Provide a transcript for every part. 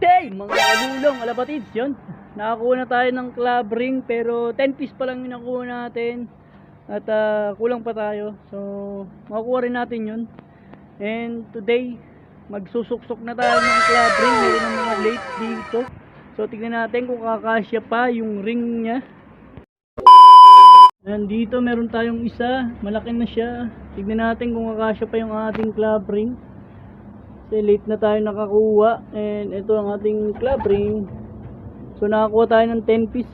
Day, mga kagulong, alapatids, yun. Nakakuha na tayo ng club ring, pero 10 piece pa lang yung nakuha natin. At kulang pa tayo. So, makukuha rin natin yun. And today, magsusuksok na tayo ng club ring. Meron ng mga late dito. So, tignan natin kung kakasya pa yung ring niya. Nandito, meron tayong isa. Malaki na siya. Tignan natin kung kakasya pa yung ating club ring. Kasi late na tayo nakakuha. And ito ang ating club ring. So nakakuha tayo ng 10 piece.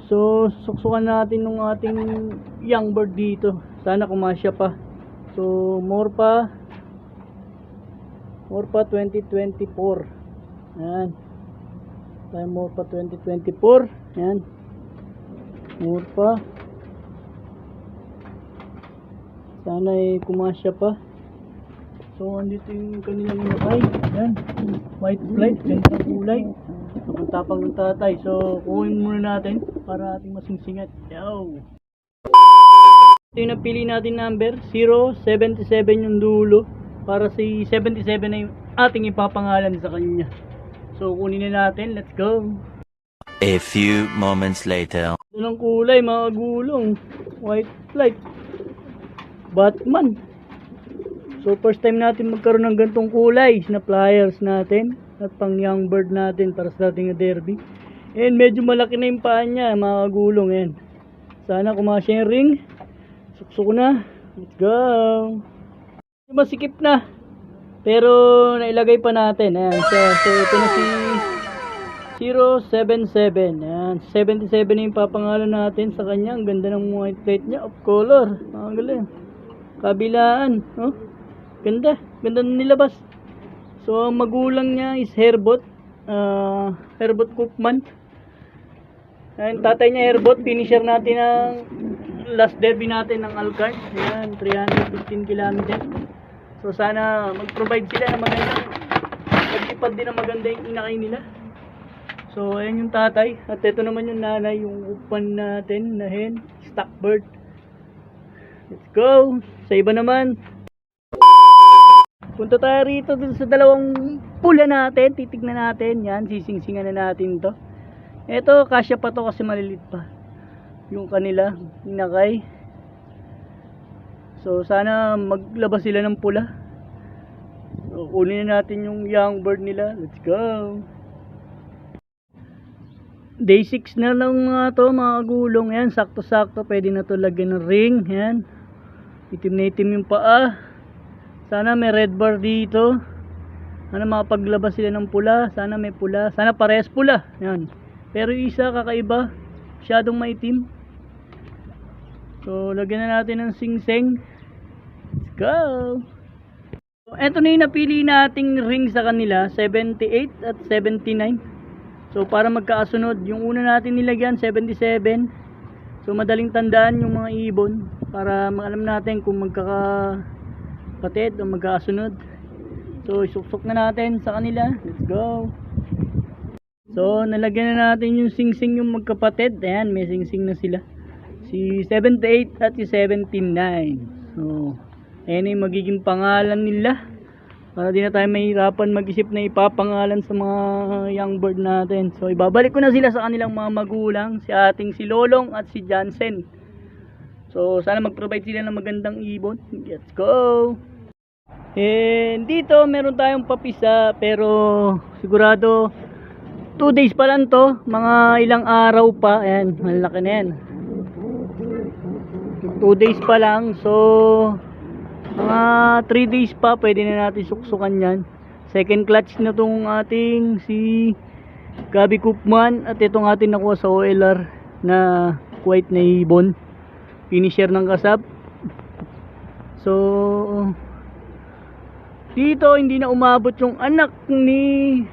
So suksukan natin ng ating young bird dito. Sana kumasya pa. So more pa 2024. Ayan. Tayo more pa 2024. Ayan. More pa. Sana kumasya pa. So, andito yung kanilang inakay. Yan. White flight. Ganda ng kulay. Tapang ng tatay. So, kuhin muna natin para ating masingsingat. Yo! Ito yung napili natin number. 077 yung dulo. Para si 77 na yung ating ipapangalan sa kanya. So, kunin na natin. Let's go! A few moments later. Ito ng kulay, mga gulong. White flight. Batman. So first time natin magkaroon ng gantong kulay na pliers natin at pang young bird natin para sa ating derby. And medyo malaki na yung paa niya, mga gulong yan. Sana kumasya yung ring. Suksok na. Let's go. Masikip na. Pero nailagay pa natin. Ayan siya. So ito na si 077. Ayan. 77 na yung papangalan natin sa kanya. Ang ganda ng white plate niya. Of color. Mga galing. Kabilaan. Oh. Ganda na nilabas. So ang magulang niya is Herbot Koopman. Ayan, tatay niya Herbot. Finisher natin ang last derby natin ng Alcard. Ayan, 315 km. So sana mag-provide sila ng maganda. Pagtipad din ng maganda yung inakay nila. So ayan yung tatay. At ito naman yung nanay, yung Koopman natin na hen, stock bird. Let's go. Sa iba naman, punta tayo rito dun sa dalawang pula natin. Titignan natin. Yan, sisingsingan na natin to. Ito, kasya pa to kasi malilit pa yung kanila inakay. So sana maglabas sila ng pula. So kunin na natin yung young bird nila. Let's go. Day 6 na lang mga to, mga gulong. Yan, sakto-sakto. Pwede na to lagyan ng ring. Yan, itim na itim yung paa. Sana may red bar dito. Sana makapaglabas sila ng pula. Sana may pula. Sana parehas pula. Yan. Pero isa kakaiba. Masyadong maitim. So lagyan na natin ng singseng. Let's go. So, eto na yung napili nating ring sa kanila. 78 at 79. So para magkaasunod. Yung una natin nilagyan 77. So madaling tandaan yung mga ibon. Para maalam natin kung magkakapatid o magkakasunod. So isuksok na natin sa kanila. Let's go. So nalagyan na natin yung singsing yung magkapatid. Ayan, may singsing na sila. Si 78 at si 79. So ayan yung magiging pangalan nila. Para di na tayo mahirapan mag-isip na ipapangalan sa mga young bird natin. So ibabalik ko na sila sa kanilang mga magulang. Si ating si Lolong at si Jansen. So sana mag-provide sila ng magandang ibon. Let's go. And dito meron tayong papisa. Pero sigurado 2 days pa lang to. Mga ilang araw pa. Ayan, malaki na yan. 2 days pa lang. So mga 3 days pa pwede na natin suksukan yan. Second clutch na tong ating si Gabi Koopman. At itong ating nakuha sa OLR na white na ibon. Finisher ng kasab. So dito hindi na umabot yung anak ni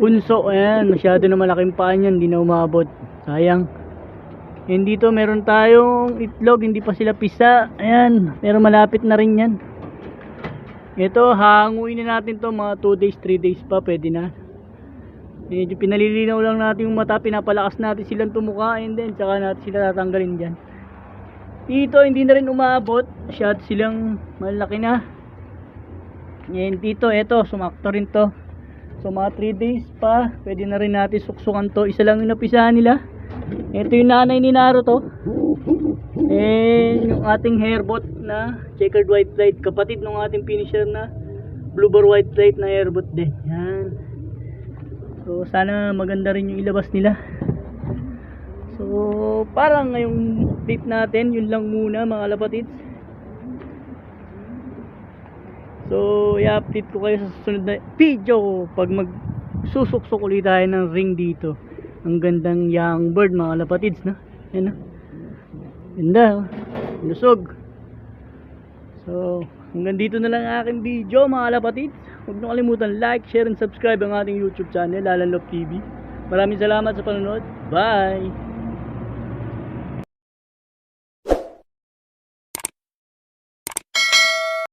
Bunso. Ayan, masyado na malaking paa niyan. Hindi na umabot. Sayang. And dito meron tayong itlog. Hindi pa sila pisa. Ayan, pero malapit na rin yan. Ito, hanguin na natin to. Mga 2 days, 3 days pa. Pwede na. Medyo pinalilinaw lang natin yung mata. Pinapalakas natin silang tumukain din. Tsaka natin sila tatanggalin dyan. Dito hindi na rin umabot. Masyado silang malaki na. Yan dito, eto, sumakto rin to. So mga 3 days pa, pwede na rin natin suksukan to. Isa lang yung napisahan nila. Ito yung nanay ni Naruto. And yung ating hairbot na checkered white light, kapatid ng ating finisher na blue bar white light na hairbot din. Yan. So sana maganda rin yung ilabas nila. So parang ngayong update natin, yun lang muna mga lapatids. So i-update ko kayo sa susunod na video pag magsusuksok ulit tayo ng ring dito. Ang gandang young bird mga lapatids, no? Yan, no? Ganda, oh. Lusog. So hanggang dito na lang ang aking video mga lapatids. Huwag niyo kalimutan like, share and subscribe ang ating YouTube channel Lalanlop TV. Maraming salamat sa panonood. Bye!